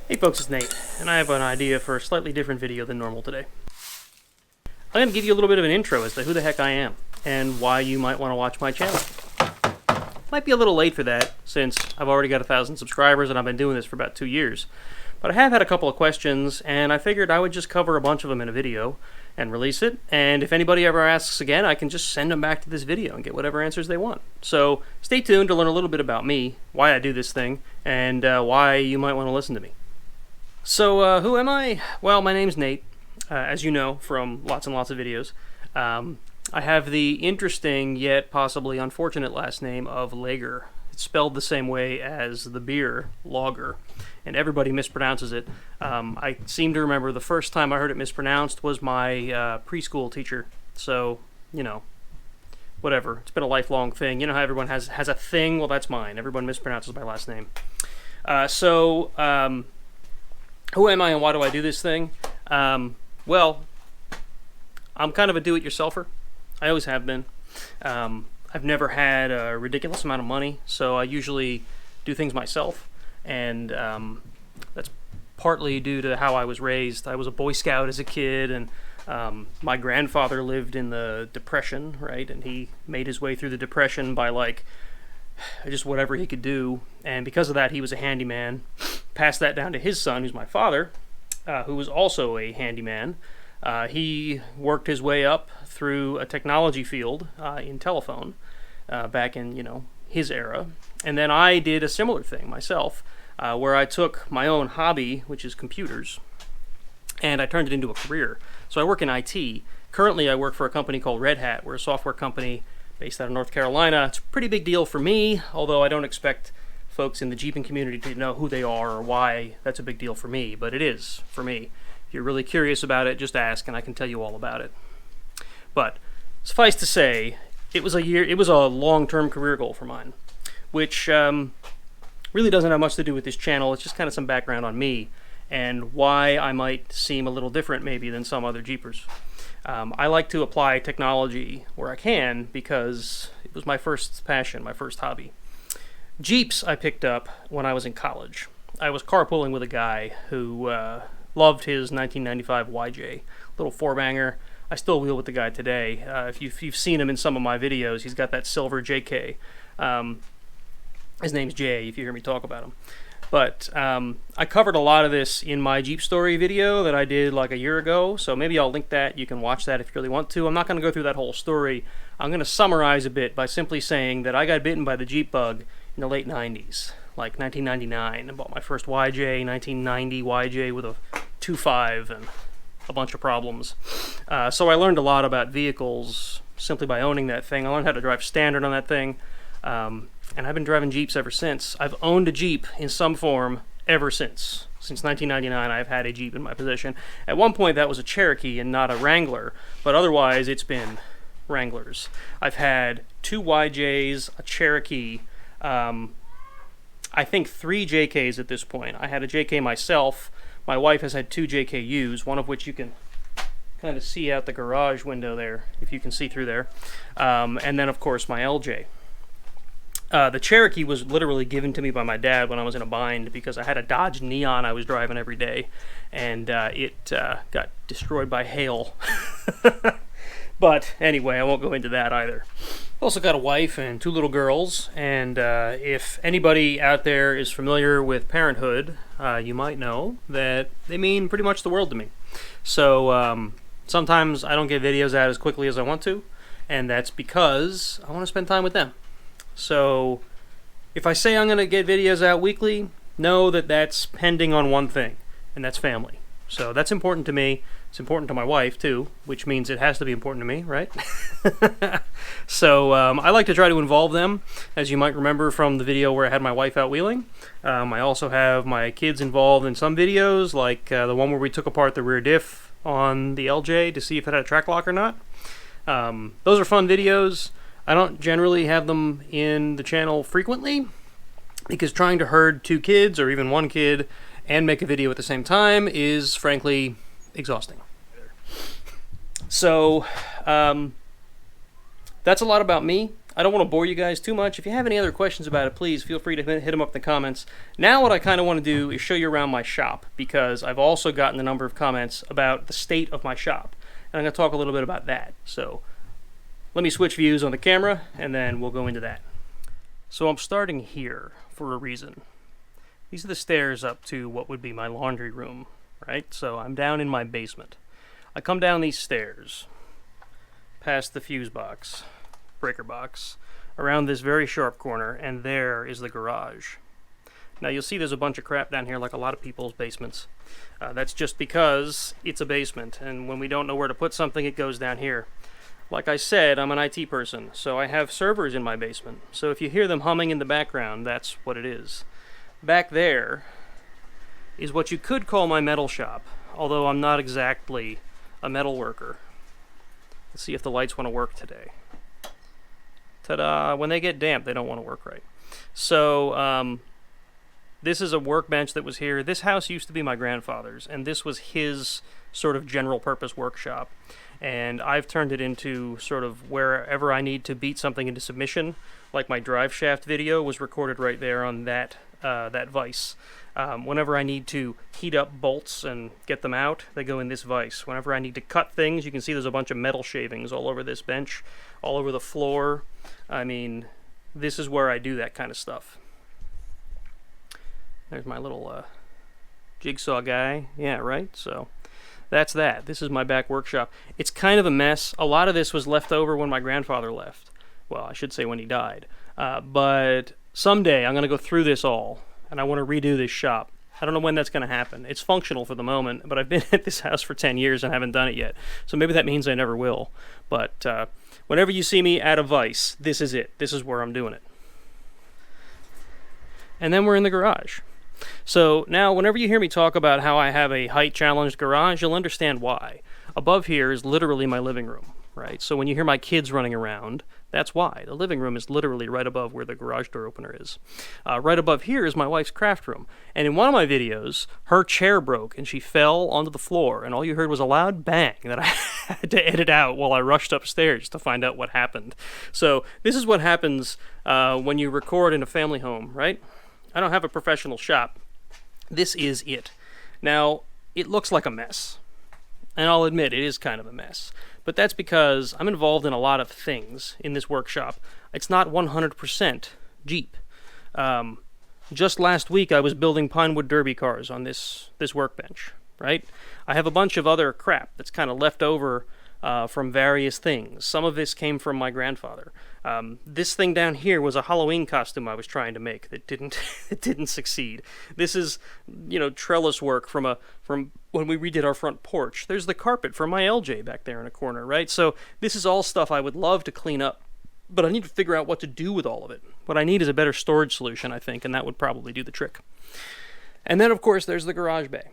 Hey folks, it's Nate, and I have an idea for a slightly different video than normal today. I'm going to give you a little bit of an intro as to who the heck I am, and why you might want to watch my channel. Might be a little late for that, since I've already got 1,000 subscribers and I've been doing this for about 2 years. But I have had a couple of questions, and I figured I would just cover a bunch of them in a video and release it, and if anybody ever asks again, I can just send them back to this video and get whatever answers they want. So stay tuned to learn a little bit about me, why I do this thing, and why you might want to listen to me. So who am I? Well, my name's Nate, as you know from lots and lots of videos. I have the interesting yet possibly unfortunate last name of Lager. It's spelled the same way as the beer, lager, and everybody mispronounces it. I seem to remember the first time I heard it mispronounced was my preschool teacher. So, you know, whatever. It's been a lifelong thing. You know how everyone has a thing? Well, that's mine. Everyone mispronounces my last name. Who am I and why do I do this thing? Well, I'm kind of a do-it-yourselfer. I always have been. I've never had a ridiculous amount of money, so I usually do things myself, and that's partly due to how I was raised. I was a Boy Scout as a kid, and my grandfather lived in the Depression, right, and he made his way through the Depression by, like, just whatever he could do, and because of that, he was a handyman. Passed that down to his son, who's my father, who was also a handyman. He worked his way up through a technology field in telephone back in, you know, his era. And then I did a similar thing myself, where I took my own hobby, which is computers, and I turned it into a career. So I work in IT. Currently, I work for a company called Red Hat. We're a software company based out of North Carolina. It's a pretty big deal for me, although I don't expect folks in the Jeeping community to know who they are or why that's a big deal for me, but it is for me. If you're really curious about it, just ask and I can tell you all about it. But suffice to say, it was a long-term career goal for mine, which really doesn't have much to do with this channel. It's just kind of some background on me and why I might seem a little different maybe than some other Jeepers. I like to apply technology where I can because it was my first passion, my first hobby. Jeeps I picked up when I was in college. I was carpooling with a guy who loved his 1995 YJ, little four-banger. I still wheel with the guy today. If you've seen him in some of my videos, he's got that silver JK. His name's Jay, if you hear me talk about him. But I covered a lot of this in my Jeep story video that I did like a year ago, so maybe I'll link that. You can watch that if you really want to. I'm not going to go through that whole story. I'm going to summarize a bit by simply saying that I got bitten by the Jeep bug in the late 90s, like 1999. I bought my first YJ, 1990 YJ with a 2.5 and a bunch of problems. So I learned a lot about vehicles simply by owning that thing. I learned how to drive standard on that thing, and I've been driving Jeeps ever since. I've owned a Jeep in some form ever since. Since 1999, I've had a Jeep in my possession. At one point, that was a Cherokee and not a Wrangler, but otherwise, it's been Wranglers. I've had 2 YJs, a Cherokee, I think 3 JKs at this point. I had a JK myself. My wife has had 2 JKUs, one of which you can kind of see out the garage window there, if you can see through there. And then, of course, my LJ. The Cherokee was literally given to me by my dad when I was in a bind because I had a Dodge Neon I was driving every day, and it got destroyed by hail. But anyway, I won't go into that either. Also got a wife and 2 little girls, and if anybody out there is familiar with parenthood, you might know that they mean pretty much the world to me. So sometimes I don't get videos out as quickly as I want to, and that's because I want to spend time with them. So if I say I'm going to get videos out weekly, know that that's pending on one thing, and that's family. So that's important to me. It's important to my wife, too, which means it has to be important to me, right? So I like to try to involve them, as you might remember from the video where I had my wife out wheeling. I also have my kids involved in some videos, like the one where we took apart the rear diff on the LJ to see if it had a track lock or not. Those are fun videos. I don't generally have them in the channel frequently, because trying to herd 2 kids, or even 1 kid, and make a video at the same time is, frankly, exhausting. So, that's a lot about me. I don't want to bore you guys too much. If you have any other questions about it, please feel free to hit them up in the comments. Now what I kind of want to do is show you around my shop, because I've also gotten a number of comments about the state of my shop. And I'm going to talk a little bit about that. So let me switch views on the camera, and then we'll go into that. So I'm starting here for a reason. These are the stairs up to what would be my laundry room, right? So I'm down in my basement. I come down these stairs, past the fuse box, breaker box, around this very sharp corner, and there is the garage. Now you'll see there's a bunch of crap down here like a lot of people's basements. That's just because it's a basement, and when we don't know where to put something, it goes down here. Like I said, I'm an IT person, so I have servers in my basement. So if you hear them humming in the background, that's what it is. Back there is what you could call my metal shop, although I'm not exactly a metal worker. Let's see if the lights want to work today. Ta-da! When they get damp, they don't want to work right. So, this is a workbench that was here. This house used to be my grandfather's, and this was his sort of general purpose workshop. And I've turned it into sort of wherever I need to beat something into submission, like my drive shaft video was recorded right there on that vise. Whenever I need to heat up bolts and get them out, they go in this vise. Whenever I need to cut things, you can see there's a bunch of metal shavings all over this bench, all over the floor. I mean, this is where I do that kind of stuff. There's my little jigsaw guy. Yeah, right? So that's that. This is my back workshop. It's kind of a mess. A lot of this was left over when my grandfather left. Well, I should say when he died. But someday I'm going to go through this all, and I want to redo this shop. I don't know when that's going to happen. It's functional for the moment, but I've been at this house for 10 years and haven't done it yet. So maybe that means I never will. But whenever you see me at a vise, this is it. This is where I'm doing it. And then we're in the garage. So now whenever you hear me talk about how I have a height-challenged garage, you'll understand why. Above here is literally my living room, right? So when you hear my kids running around, that's why. The living room is literally right above where the garage door opener is. Right above here is my wife's craft room. And in one of my videos, her chair broke and she fell onto the floor, and all you heard was a loud bang that I had to edit out while I rushed upstairs to find out what happened. So this is what happens when you record in a family home, right? I don't have a professional shop. This is it. Now, it looks like a mess. And I'll admit, it is kind of a mess. But that's because I'm involved in a lot of things in this workshop. It's not 100% Jeep. Just last week, I was building Pinewood Derby cars on this workbench, right? I have a bunch of other crap that's kind of left over from various things. Some of this came from my grandfather. This thing down here was a Halloween costume I was trying to make that didn't it didn't succeed. This is, trellis work from when we redid our front porch. There's the carpet from my LJ back there in a corner, right? So this is all stuff I would love to clean up, but I need to figure out what to do with all of it. What I need is a better storage solution, I think, and that would probably do the trick. And then, of course, there's the garage bay.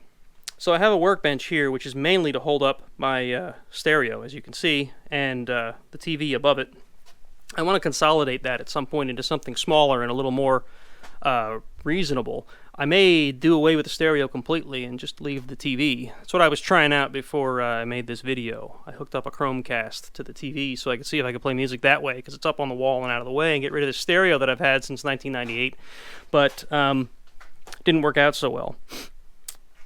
So I have a workbench here, which is mainly to hold up my stereo, as you can see, and the TV above it. I want to consolidate that at some point into something smaller and a little more reasonable. I may do away with the stereo completely and just leave the TV. That's what I was trying out before I made this video. I hooked up a Chromecast to the TV so I could see if I could play music that way, because it's up on the wall and out of the way, and get rid of the stereo that I've had since 1998. But didn't work out so well.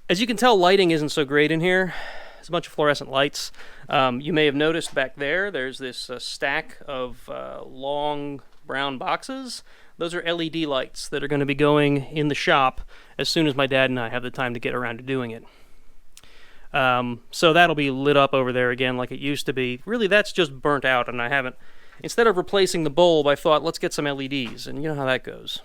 As you can tell, lighting isn't so great in here. There's a bunch of fluorescent lights. You may have noticed back there's this stack of long brown boxes. Those are LED lights that are going to be going in the shop as soon as my dad and I have the time to get around to doing it. So that'll be lit up over there again like it used to be. Really, that's just burnt out, and I haven't... Instead of replacing the bulb, I thought, let's get some LEDs, and you know how that goes.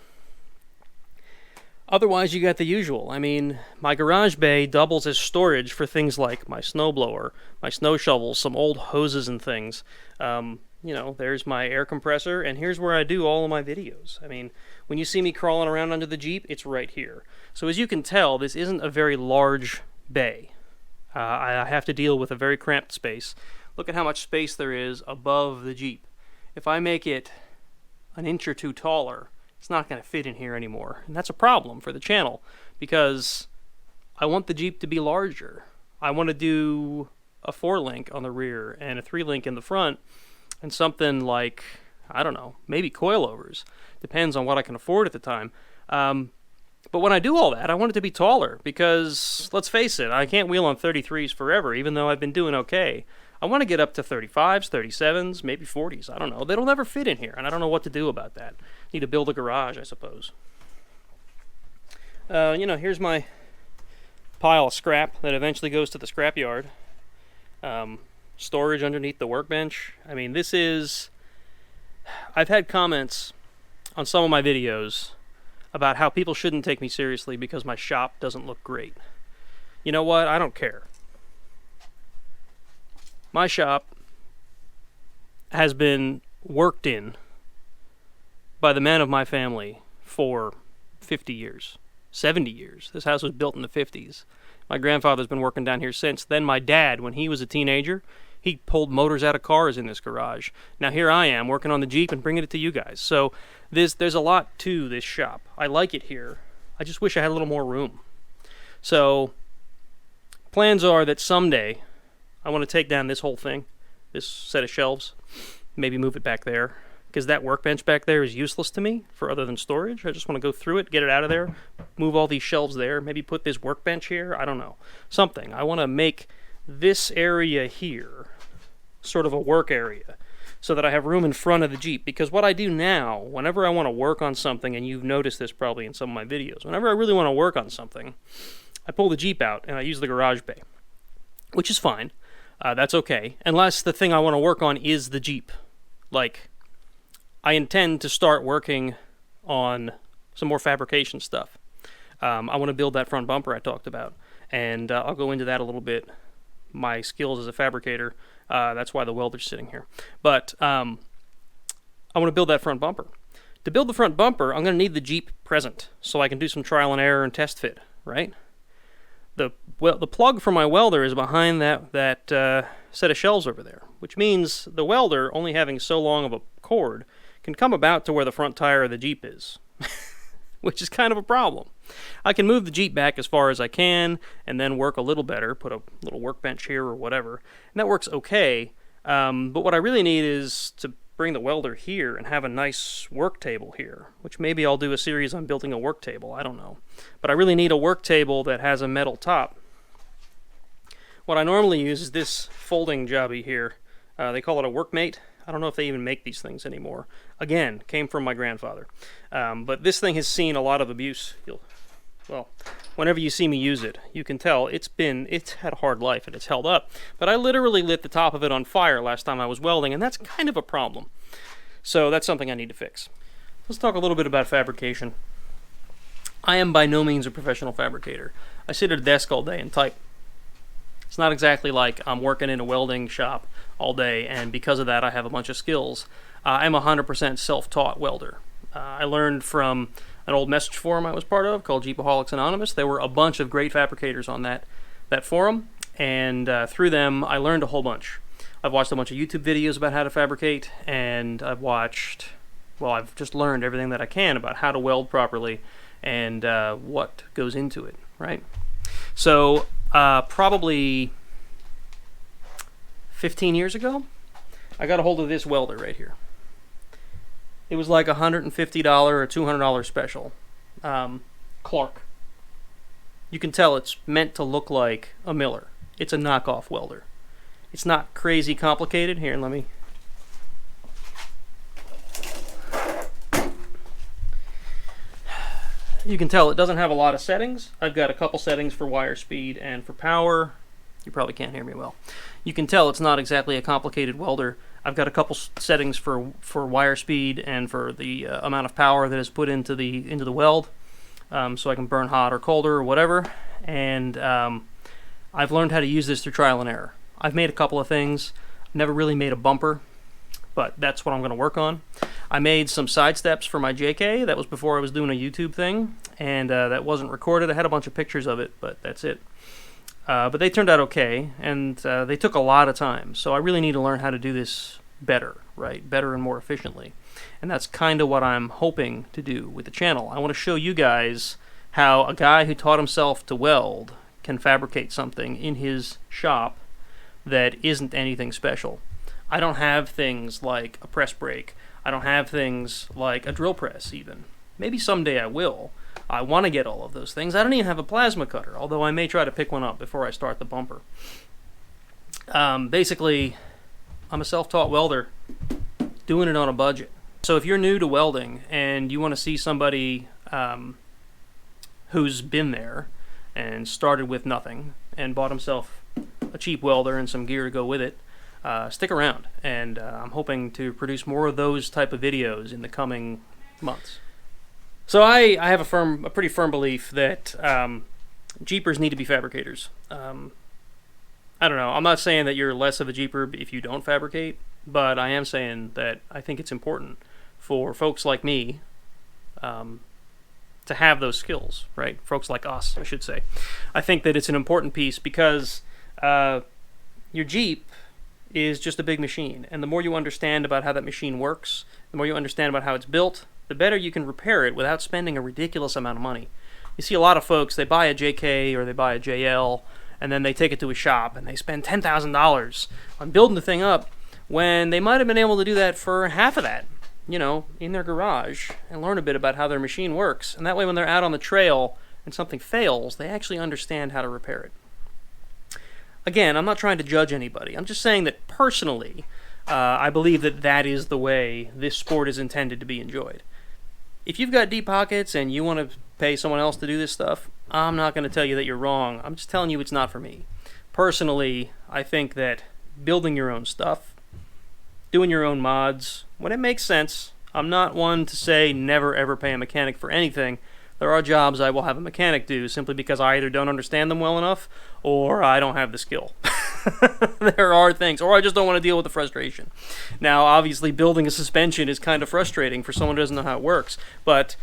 Otherwise, you got the usual. I mean, my garage bay doubles as storage for things like my snowblower, my snow shovels, some old hoses and things. There's my air compressor, and here's where I do all of my videos. I mean, when you see me crawling around under the Jeep, it's right here. So as you can tell, this isn't a very large bay. I have to deal with a very cramped space. Look at how much space there is above the Jeep. If I make it an inch or two taller, it's not going to fit in here anymore. And that's a problem for the channel, because I want the Jeep to be larger. I want to do a 4-link on the rear and a 3-link in the front, and something like I don't know, maybe coilovers. Depends on what I can afford at the time. But when I do all that, I want it to be taller because, let's face it, I can't wheel on 33s forever, even though I've been doing okay. I want to get up to 35s, 37s, maybe 40s. I don't know. They'll never fit in here, and I don't know what to do about that. Need to build a garage, I suppose. Here's my pile of scrap that eventually goes to the scrapyard. Storage underneath the workbench. I mean, I've had comments on some of my videos about how people shouldn't take me seriously because my shop doesn't look great. You know what? I don't care. My shop has been worked in by the men of my family for 50 years, 70 years. This house was built in the 50s. My grandfather's been working down here since. Then my dad, when he was a teenager, he pulled motors out of cars in this garage. Now here I am working on the Jeep and bringing it to you guys. So there's a lot to this shop. I like it here. I just wish I had a little more room. So plans are that someday I want to take down this whole thing, this set of shelves, maybe move it back there, because that workbench back there is useless to me for other than storage. I just want to go through it, get it out of there, move all these shelves there, maybe put this workbench here, I don't know, something. I want to make this area here sort of a work area so that I have room in front of the Jeep, because what I do now, whenever I want to work on something, and you've noticed this probably in some of my videos, whenever I really want to work on something, I pull the Jeep out and I use the garage bay, which is fine. That's okay, unless the thing I want to work on is the Jeep. Like, I intend to start working on some more fabrication stuff. I want to build that front bumper I talked about, and I'll go into that a little bit. My skills as a fabricator, that's why the welder's sitting here. But I want to build that front bumper. To build the front bumper, I'm going to need the Jeep present, so I can do some trial and error and test fit, right? The plug for my welder is behind that set of shelves over there, which means the welder, only having so long of a cord, can come about to where the front tire of the Jeep is, which is kind of a problem. I can move the Jeep back as far as I can and then work a little better, put a little workbench here or whatever, and that works okay, but what I really need is to bring the welder here and have a nice work table here, which maybe I'll do a series on building a work table, I don't know. But I really need a work table that has a metal top. What I normally use is this folding jobby here. They call it a workmate. I don't know if they even make these things anymore. Again, came from my grandfather. But this thing has seen a lot of abuse. Well, whenever you see me use it, you can tell it's had a hard life and it's held up. But I literally lit the top of it on fire last time I was welding, and that's kind of a problem. So that's something I need to fix. Let's talk a little bit about fabrication. I am by no means a professional fabricator. I sit at a desk all day and type. It's not exactly like I'm working in a welding shop all day, and because of that I have a bunch of skills. I'm 100% self-taught welder. I learned from an old message forum I was part of called Jeepaholics Anonymous. There were a bunch of great fabricators on that forum, and through them I learned a whole bunch. I've watched a bunch of YouTube videos about how to fabricate, and I've just learned everything that I can about how to weld properly and what goes into it, right? So probably 15 years ago, I got a hold of this welder right here. It was like $150 or $200 special. Clark. You can tell it's meant to look like a Miller. It's a knockoff welder. It's not crazy complicated. Here, let me... You can tell it doesn't have a lot of settings. I've got a couple settings for wire speed and for power. You probably can't hear me well. You can tell it's not exactly a complicated welder. I've got a couple settings for wire speed and for the amount of power that is put into the weld, so I can burn hot or colder or whatever. And I've learned how to use this through trial and error. I've made a couple of things. Never really made a bumper, but that's what I'm going to work on. I made some side steps for my JK. That was before I was doing a YouTube thing, and that wasn't recorded. I had a bunch of pictures of it, but that's it. But they turned out okay, and they took a lot of time. So I really need to learn how to do this better, right? Better and more efficiently. And that's kind of what I'm hoping to do with the channel. I want to show you guys how a guy who taught himself to weld can fabricate something in his shop that isn't anything special. I don't have things like a press brake. I don't have things like a drill press even. Maybe someday I will. I want to get all of those things. I don't even have a plasma cutter, although I may try to pick one up before I start the bumper. Basically, I'm a self-taught welder doing it on a budget. So if you're new to welding and you want to see somebody who's been there and started with nothing and bought himself a cheap welder and some gear to go with it, stick around. And I'm hoping to produce more of those type of videos in the coming months. So I have a pretty firm belief that Jeepers need to be fabricators. I don't know. I'm not saying that you're less of a Jeeper if you don't fabricate, but I am saying that I think it's important for folks like me to have those skills, right? Folks like us, I should say. I think that it's an important piece because your Jeep is just a big machine, and the more you understand about how that machine works, the more you understand about how it's built, the better you can repair it without spending a ridiculous amount of money. You see a lot of folks, they buy a JK or they buy a JL, and then they take it to a shop and they spend $10,000 on building the thing up when they might have been able to do that for half of that, you know, in their garage and learn a bit about how their machine works. And that way when they're out on the trail and something fails, they actually understand how to repair it. Again, I'm not trying to judge anybody. I'm just saying that personally, I believe that that is the way this sport is intended to be enjoyed. If you've got deep pockets and you want to pay someone else to do this stuff, I'm not going to tell you that you're wrong. I'm just telling you it's not for me. Personally, I think that building your own stuff, doing your own mods, when it makes sense, I'm not one to say never ever pay a mechanic for anything. There are jobs I will have a mechanic do simply because I either don't understand them well enough or I don't have the skill. There are things, or I just don't want to deal with the frustration. Now, obviously, building a suspension is kind of frustrating for someone who doesn't know how it works, but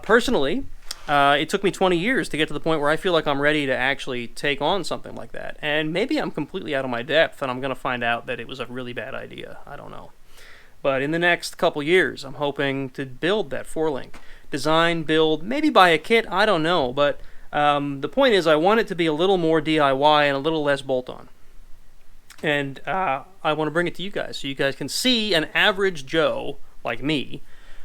personally, it took me 20 years to get to the point where I feel like I'm ready to actually take on something like that. And maybe I'm completely out of my depth and I'm going to find out that it was a really bad idea. I don't know. But in the next couple years, I'm hoping to build that 4-link. Design, build, maybe buy a kit, I don't know. But the point is I want it to be a little more DIY and a little less bolt-on. And I want to bring it to you guys so you guys can see an average Joe like me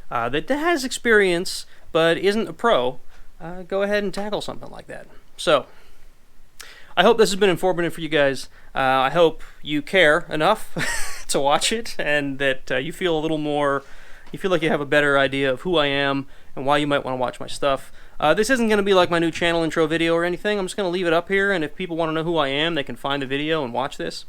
that has experience but isn't a pro go ahead and tackle something like that. So I hope this has been informative for you guys. I hope you care enough to watch it and that you feel a little more, you feel like you have a better idea of who I am and why you might want to watch my stuff. This isn't going to be like my new channel intro video or anything. I'm just going to leave it up here, and if people want to know who I am, they can find the video and watch this.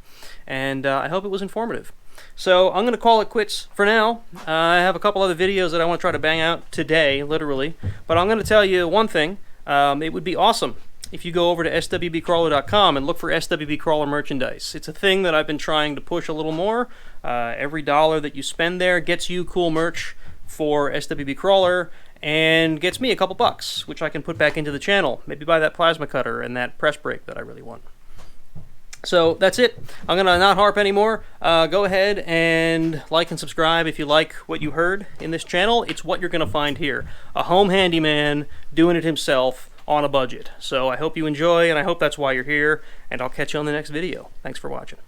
And I hope it was informative. So I'm going to call it quits for now. I have a couple other videos that I want to try to bang out today, literally. But I'm going to tell you one thing. It would be awesome if you go over to SWBCrawler.com and look for SWBCrawler merchandise. It's a thing that I've been trying to push a little more. Every dollar that you spend there gets you cool merch for SWBCrawler and gets me a couple bucks, which I can put back into the channel. Maybe buy that plasma cutter and that press brake that I really want. So that's it. I'm going to not harp anymore. Go ahead and like and subscribe if you like what you heard in this channel. It's what you're going to find here. A home handyman doing it himself on a budget. So I hope you enjoy, and I hope that's why you're here, and I'll catch you on the next video. Thanks for watching.